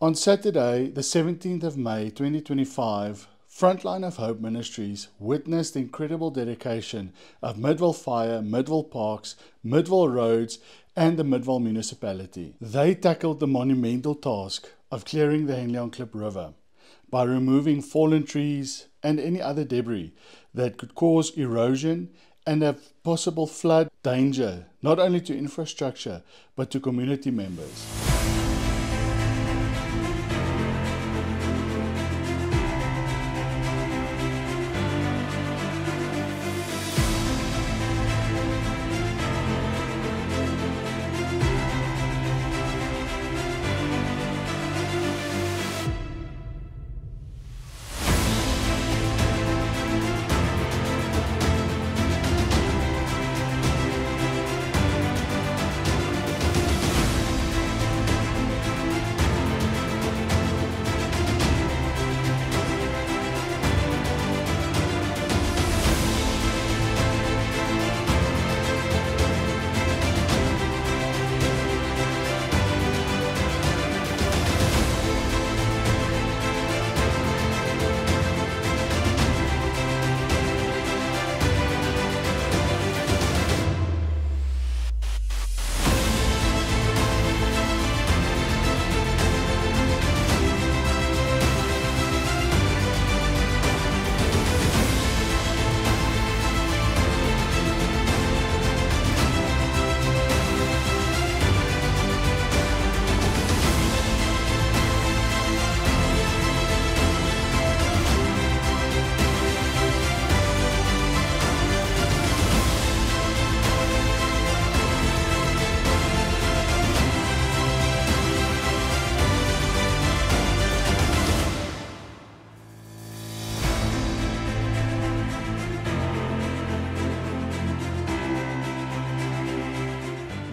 On Saturday, the 17th of May 2025, Frontline of Hope Ministries witnessed the incredible dedication of Midville Fire, Midville Parks, Midville Roads, and the Midville Municipality. They tackled the monumental task of clearing the Henley on Klip River by removing fallen trees and any other debris that could cause erosion and a possible flood danger, not only to infrastructure, but to community members.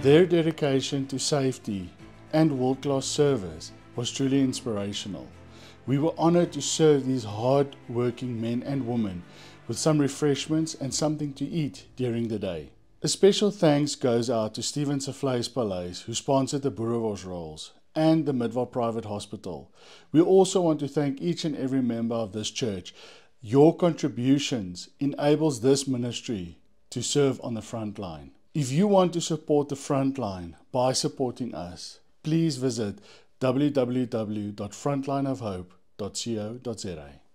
Their dedication to safety and world-class service was truly inspirational. We were honored to serve these hard-working men and women with some refreshments and something to eat during the day. A special thanks goes out to Steven se Vleispaleis, who sponsored the Boerewors rolls, and the Midville Private Hospital. We also want to thank each and every member of this church. Your contributions enables this ministry to serve on the front line. If you want to support the Frontline by supporting us, please visit www.frontlineofhope.co.za.